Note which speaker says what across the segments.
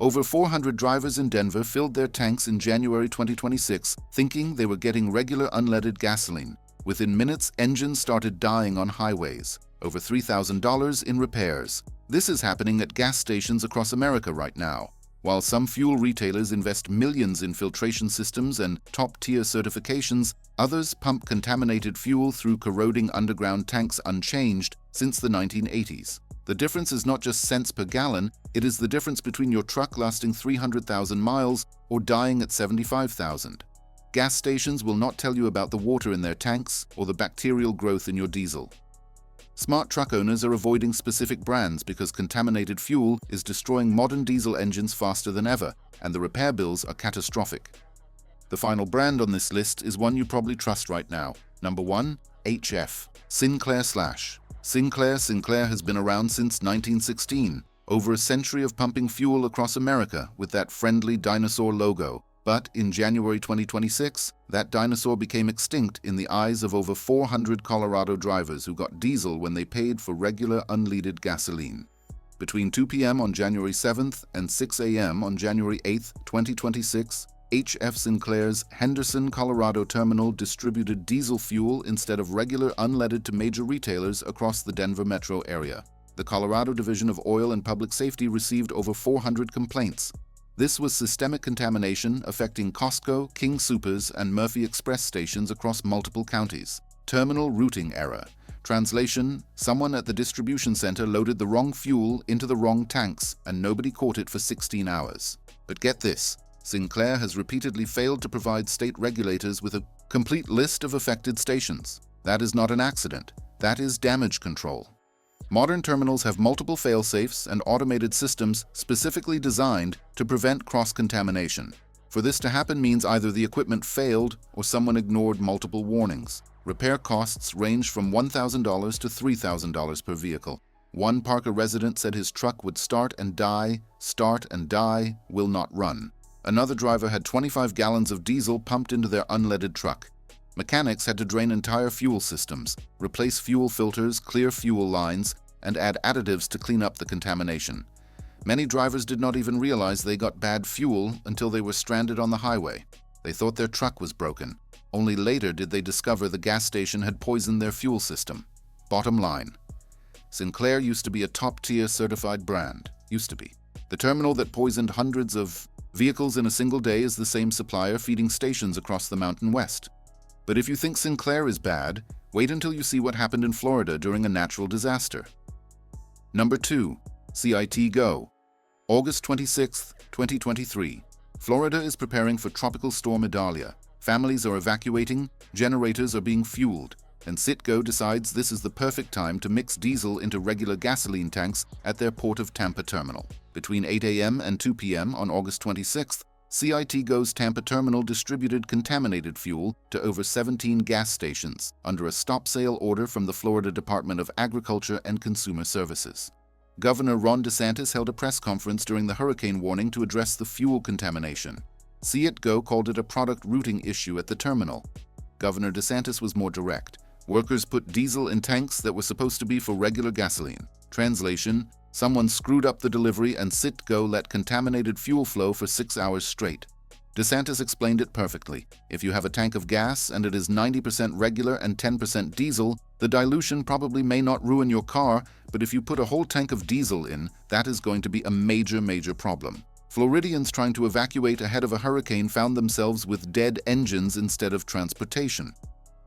Speaker 1: Over 400 drivers in Denver filled their tanks in January 2026, thinking they were getting regular unleaded gasoline. Within minutes, engines started dying on highways. Over $3,000 in repairs. This is happening at gas stations across America right now. While some fuel retailers invest millions in filtration systems and top-tier certifications, others pump contaminated fuel through corroding underground tanks unchanged since the 1980s. The difference is not just cents per gallon, it is the difference between your truck lasting 300,000 miles or dying at 75,000. Gas stations will not tell you about the water in their tanks or the bacterial growth in your diesel. Smart truck owners are avoiding specific brands because contaminated fuel is destroying modern diesel engines faster than ever, and the repair bills are catastrophic. The final brand on this list is one you probably trust right now. Number 1. HF. Sinclair Slash. Sinclair has been around since 1916, over a century of pumping fuel across America with that friendly dinosaur logo. But in January 2026, that dinosaur became extinct in the eyes of over 400 Colorado drivers who got diesel when they paid for regular unleaded gasoline. Between 2 p.m. on January 7th and 6 a.m. on January 8th, 2026, HF Sinclair's Henderson, Colorado terminal distributed diesel fuel instead of regular unleaded to major retailers across the Denver metro area. The Colorado Division of Oil and Public Safety received over 400 complaints. This was systemic contamination affecting Costco, King Soopers, and Murphy Express stations across multiple counties. Terminal routing error. Translation: someone at the distribution center loaded the wrong fuel into the wrong tanks, and nobody caught it for 16 hours. But get this, Sinclair has repeatedly failed to provide state regulators with a complete list of affected stations. That is not an accident. That is damage control. Modern terminals have multiple fail-safes and automated systems specifically designed to prevent cross-contamination. For this to happen means either the equipment failed or someone ignored multiple warnings. Repair costs range from $1,000 to $3,000 per vehicle. One Parker resident said his truck would start and die, will not run. Another driver had 25 gallons of diesel pumped into their unleaded truck. Mechanics had to drain entire fuel systems, replace fuel filters, clear fuel lines, and add additives to clean up the contamination. Many drivers did not even realize they got bad fuel until they were stranded on the highway. They thought their truck was broken. Only later did they discover the gas station had poisoned their fuel system. Bottom line, Sinclair used to be a top-tier certified brand. Used to be. The terminal that poisoned hundreds of vehicles in a single day is the same supplier feeding stations across the Mountain West. But if you think Sinclair is bad, wait until you see what happened in Florida during a natural disaster. Number 2. Citgo. August 26, 2023. Florida is preparing for Tropical Storm Idalia. Families are evacuating, generators are being fueled, and Citgo decides this is the perfect time to mix diesel into regular gasoline tanks at their Port of Tampa terminal. Between 8 a.m. and 2 p.m. on August 26th, Citgo's Tampa terminal distributed contaminated fuel to over 17 gas stations under a stop-sale order from the Florida Department of Agriculture and Consumer Services. Governor Ron DeSantis held a press conference during the hurricane warning to address the fuel contamination. Citgo called it a product routing issue at the terminal. Governor DeSantis was more direct. Workers put diesel in tanks that were supposed to be for regular gasoline. Translation: someone screwed up the delivery and Citgo let contaminated fuel flow for 6 hours straight. DeSantis explained it perfectly. If you have a tank of gas and it is 90% regular and 10% diesel, the dilution probably may not ruin your car, but if you put a whole tank of diesel in, that is going to be a major problem. Floridians trying to evacuate ahead of a hurricane found themselves with dead engines instead of transportation.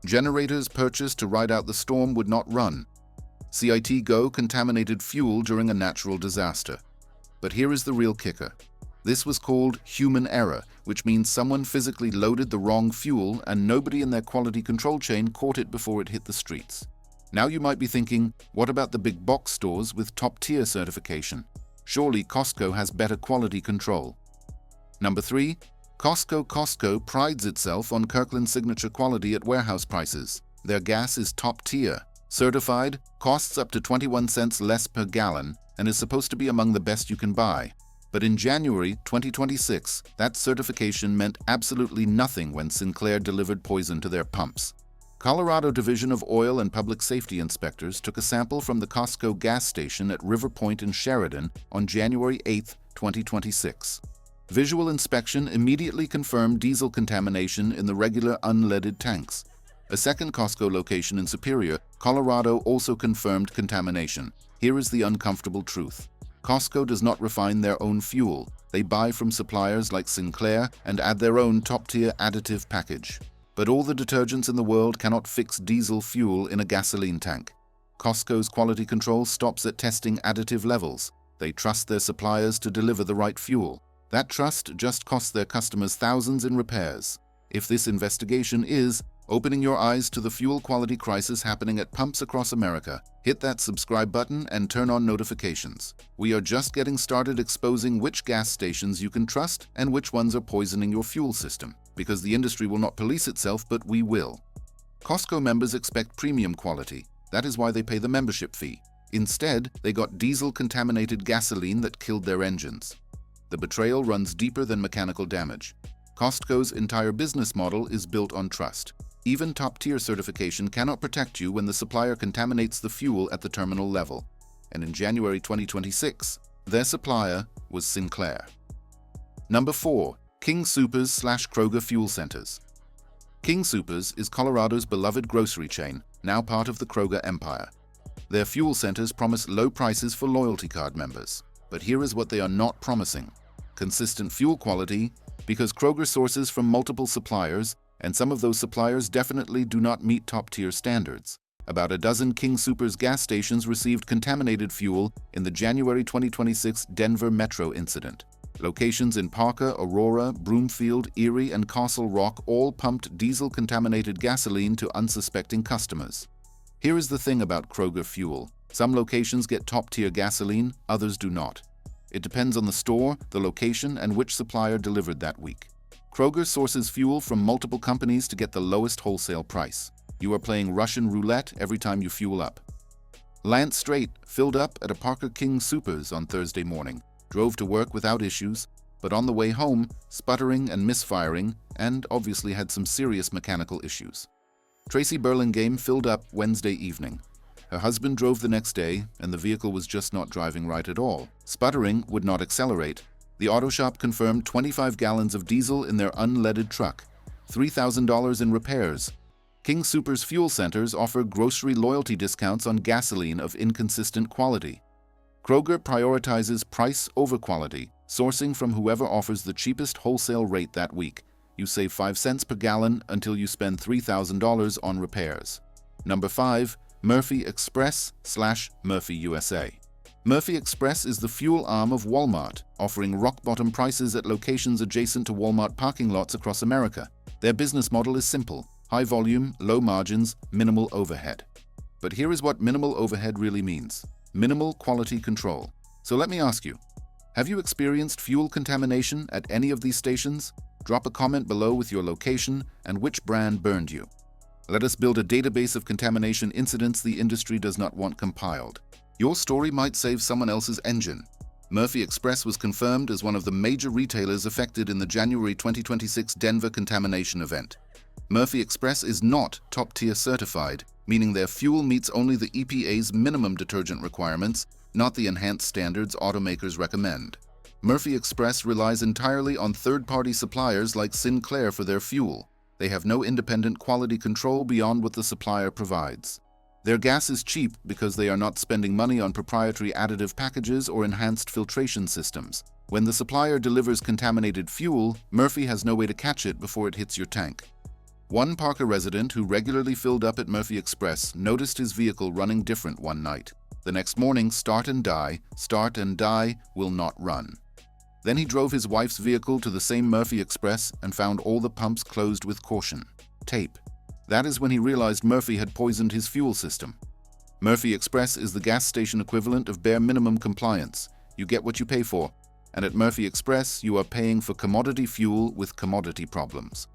Speaker 1: Generators purchased to ride out the storm would not run. Citgo contaminated fuel during a natural disaster. But here is the real kicker. This was called human error, which means someone physically loaded the wrong fuel and nobody in their quality control chain caught it before it hit the streets. Now you might be thinking, what about the big box stores with top-tier certification? Surely Costco has better quality control. Number 3. Costco prides itself on Kirkland signature quality at warehouse prices. Their gas is top-tier. Certified, costs up to 21 cents less per gallon, and is supposed to be among the best you can buy. But in January 2026, that certification meant absolutely nothing when Sinclair delivered poison to their pumps. Colorado Division of Oil and Public Safety inspectors took a sample from the Costco gas station at River Point in Sheridan on January 8, 2026. Visual inspection immediately confirmed diesel contamination in the regular unleaded tanks. A second Costco location in Superior, Colorado also confirmed contamination. Here is the uncomfortable truth. Costco does not refine their own fuel. They buy from suppliers like Sinclair and add their own top-tier additive package. But all the detergents in the world cannot fix diesel fuel in a gasoline tank. Costco's quality control stops at testing additive levels. They trust their suppliers to deliver the right fuel. That trust just costs their customers thousands in repairs. If this investigation is opening your eyes to the fuel quality crisis happening at pumps across America, hit that subscribe button and turn on notifications. We are just getting started exposing which gas stations you can trust and which ones are poisoning your fuel system, because the industry will not police itself, but we will. Costco members expect premium quality. That is why they pay the membership fee. Instead, they got diesel-contaminated gasoline that killed their engines. The betrayal runs deeper than mechanical damage. Costco's entire business model is built on trust. Even top-tier certification cannot protect you when the supplier contaminates the fuel at the terminal level. And in January 2026, their supplier was Sinclair. Number 4. King Soopers/Kroger Fuel Centers. King Soopers is Colorado's beloved grocery chain, now part of the Kroger empire. Their fuel centers promise low prices for loyalty card members. But here is what they are not promising: consistent fuel quality, because Kroger sources from multiple suppliers, and some of those suppliers definitely do not meet top-tier standards. About a dozen King Soopers gas stations received contaminated fuel in the January 2026 Denver Metro incident. Locations in Parker, Aurora, Broomfield, Erie, and Castle Rock all pumped diesel-contaminated gasoline to unsuspecting customers. Here is the thing about Kroger fuel. Some locations get top-tier gasoline, others do not. It depends on the store, the location, and which supplier delivered that week. Kroger sources fuel from multiple companies to get the lowest wholesale price. You are playing Russian roulette every time you fuel up. Lance Strait filled up at a Parker King Soopers on Thursday morning, drove to work without issues, but on the way home, sputtering and misfiring, and obviously had some serious mechanical issues. Tracy Burlingame filled up Wednesday evening. Her husband drove the next day, and the vehicle was just not driving right at all. Sputtering would not accelerate. The auto shop confirmed 25 gallons of diesel in their unleaded truck, $3,000 in repairs. King Soopers fuel centers offer grocery loyalty discounts on gasoline of inconsistent quality. Kroger prioritizes price over quality, sourcing from whoever offers the cheapest wholesale rate that week. You save 5 cents per gallon until you spend $3,000 on repairs. Number 5. Murphy Express/Murphy USA. Murphy Express is the fuel arm of Walmart, offering rock-bottom prices at locations adjacent to Walmart parking lots across America. Their business model is simple: high volume, low margins, minimal overhead. But here is what minimal overhead really means: minimal quality control. So let me ask you, have you experienced fuel contamination at any of these stations? Drop a comment below with your location and which brand burned you. Let us build a database of contamination incidents the industry does not want compiled. Your story might save someone else's engine. Murphy Express was confirmed as one of the major retailers affected in the January 2026 Denver contamination event. Murphy Express is not top-tier certified, meaning their fuel meets only the EPA's minimum detergent requirements, not the enhanced standards automakers recommend. Murphy Express relies entirely on third-party suppliers like Sinclair for their fuel. They have no independent quality control beyond what the supplier provides. Their gas is cheap because they are not spending money on proprietary additive packages or enhanced filtration systems. When the supplier delivers contaminated fuel, Murphy has no way to catch it before it hits your tank. One Parker resident who regularly filled up at Murphy Express noticed his vehicle running different one night. The next morning, start and die, will not run. Then he drove his wife's vehicle to the same Murphy Express and found all the pumps closed with caution tape. That is when he realized Murphy had poisoned his fuel system. Murphy Express is the gas station equivalent of bare minimum compliance. You get what you pay for, and at Murphy Express you are paying for commodity fuel with commodity problems.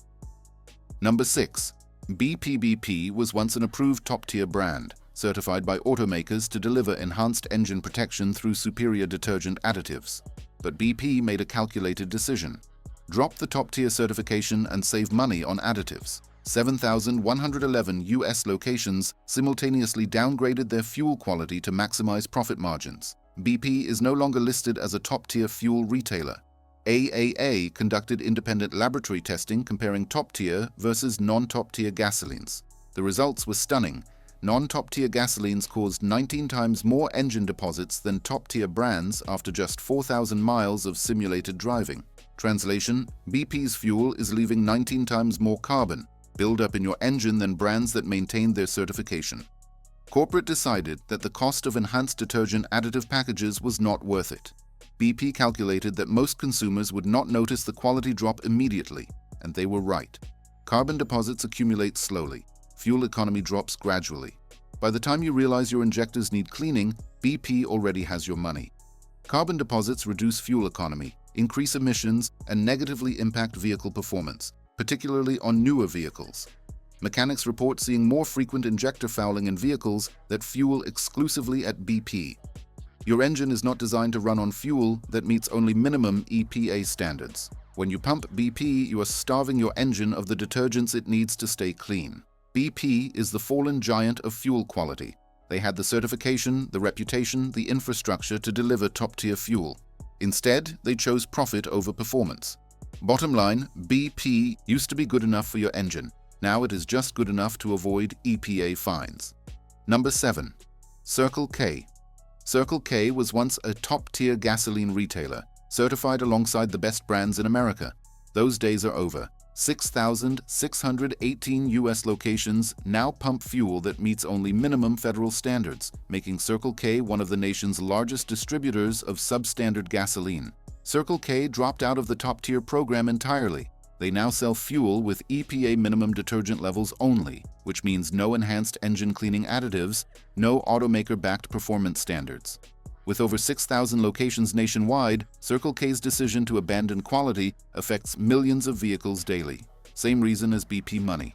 Speaker 1: Number 6. BP was once an approved top-tier brand, certified by automakers to deliver enhanced engine protection through superior detergent additives. But BP made a calculated decision. Drop the top-tier certification and save money on additives. 7,111 U.S. locations simultaneously downgraded their fuel quality to maximize profit margins. BP is no longer listed as a top-tier fuel retailer. AAA conducted independent laboratory testing comparing top-tier versus non-top-tier gasolines. The results were stunning. Non-top-tier gasolines caused 19 times more engine deposits than top-tier brands after just 4,000 miles of simulated driving. Translation: BP's fuel is leaving 19 times more carbon build-up in your engine than brands that maintained their certification. Corporate decided that the cost of enhanced detergent additive packages was not worth it. BP calculated that most consumers would not notice the quality drop immediately, and they were right. Carbon deposits accumulate slowly. Fuel economy drops gradually. By the time you realize your injectors need cleaning, BP already has your money. Carbon deposits reduce fuel economy, increase emissions, and negatively impact vehicle performance, particularly on newer vehicles. Mechanics report seeing more frequent injector fouling in vehicles that fuel exclusively at BP. Your engine is not designed to run on fuel that meets only minimum EPA standards. When you pump BP, you are starving your engine of the detergents it needs to stay clean. BP is the fallen giant of fuel quality. They had the certification, the reputation, the infrastructure to deliver top-tier fuel. Instead, they chose profit over performance. Bottom line, BP used to be good enough for your engine. Now it is just good enough to avoid EPA fines. Number 7. Circle K. Circle K was once a top-tier gasoline retailer, certified alongside the best brands in America. Those days are over. 6,618 U.S. locations now pump fuel that meets only minimum federal standards, making Circle K one of the nation's largest distributors of substandard gasoline. Circle K dropped out of the top-tier program entirely. They now sell fuel with EPA minimum detergent levels only, which means no enhanced engine cleaning additives, no automaker-backed performance standards. With over 6,000 locations nationwide, Circle K's decision to abandon quality affects millions of vehicles daily. Same reason as BP money.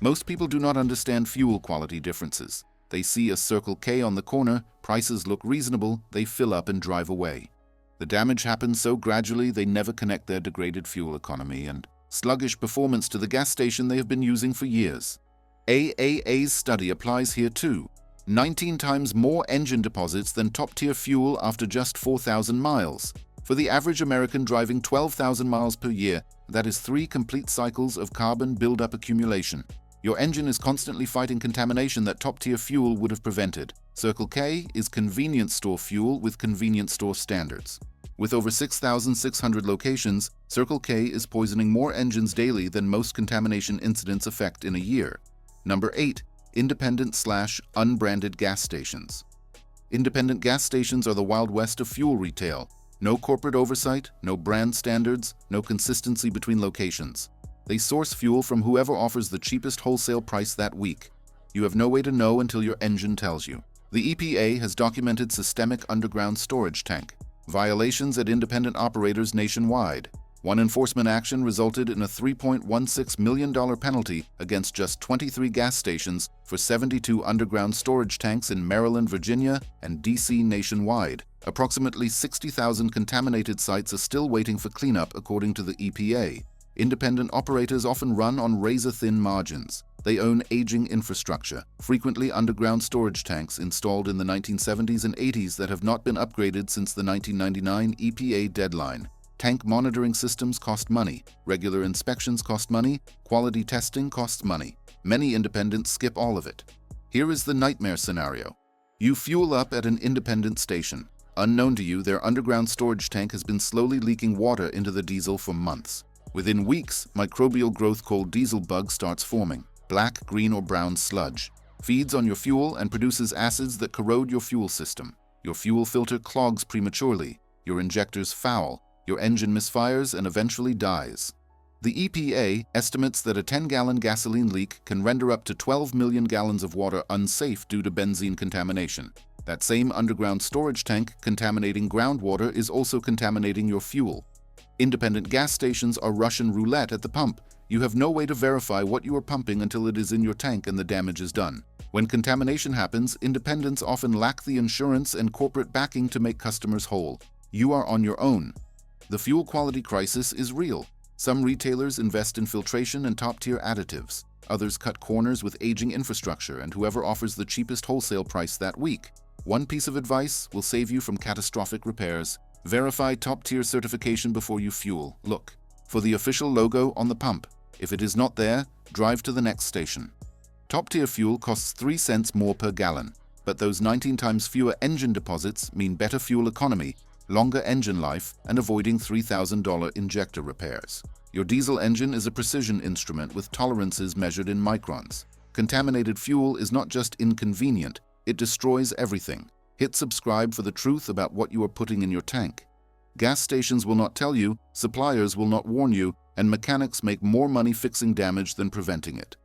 Speaker 1: Most people do not understand fuel quality differences. They see a Circle K on the corner, prices look reasonable, they fill up and drive away. The damage happens so gradually they never connect their degraded fuel economy and sluggish performance to the gas station they have been using for years. AAA's study applies here too. 19 times more engine deposits than top-tier fuel after just 4,000 miles. For the average American driving 12,000 miles per year, that is 3 complete cycles of carbon buildup accumulation. Your engine is constantly fighting contamination that top-tier fuel would have prevented. Circle K is convenience store fuel with convenience store standards. With over 6,600 locations, Circle K is poisoning more engines daily than most contamination incidents affect in a year. Number 8. Independent/unbranded gas stations. Independent gas stations are the Wild West of fuel retail. No corporate oversight, no brand standards, no consistency between locations. They source fuel from whoever offers the cheapest wholesale price that week. You have no way to know until your engine tells you. The EPA has documented systemic underground storage tank violations at independent operators nationwide. One enforcement action resulted in a $3.16 million penalty against just 23 gas stations for 72 underground storage tanks in Maryland, Virginia, and D.C. nationwide. Approximately 60,000 contaminated sites are still waiting for cleanup, according to the EPA. Independent operators often run on razor-thin margins. They own aging infrastructure, frequently underground storage tanks installed in the 1970s and 80s that have not been upgraded since the 1999 EPA deadline. Tank monitoring systems cost money, regular inspections cost money, quality testing costs money. Many independents skip all of it. Here is the nightmare scenario. You fuel up at an independent station. Unknown to you, their underground storage tank has been slowly leaking water into the diesel for months. Within weeks, microbial growth called diesel bug starts forming. Black, green, or brown sludge. Feeds on your fuel and produces acids that corrode your fuel system. Your fuel filter clogs prematurely. Your injectors foul. Your engine misfires and eventually dies. The EPA estimates that a 10-gallon gasoline leak can render up to 12 million gallons of water unsafe due to benzene contamination. That same underground storage tank contaminating groundwater is also contaminating your fuel. Independent gas stations are Russian roulette at the pump. You have no way to verify what you are pumping until it is in your tank and the damage is done. When contamination happens, independents often lack the insurance and corporate backing to make customers whole. You are on your own. The fuel quality crisis is real. Some retailers invest in filtration and top-tier additives. Others cut corners with aging infrastructure and whoever offers the cheapest wholesale price that week. One piece of advice will save you from catastrophic repairs. Verify top-tier certification before you fuel. Look for the official logo on the pump. If it is not there, drive to the next station. Top-tier fuel costs 3 cents more per gallon, but those 19 times fewer engine deposits mean better fuel economy, longer engine life, and avoiding $3,000 injector repairs. Your diesel engine is a precision instrument with tolerances measured in microns. Contaminated fuel is not just inconvenient, it destroys everything. Hit subscribe for the truth about what you are putting in your tank. Gas stations will not tell you, suppliers will not warn you, and mechanics make more money fixing damage than preventing it.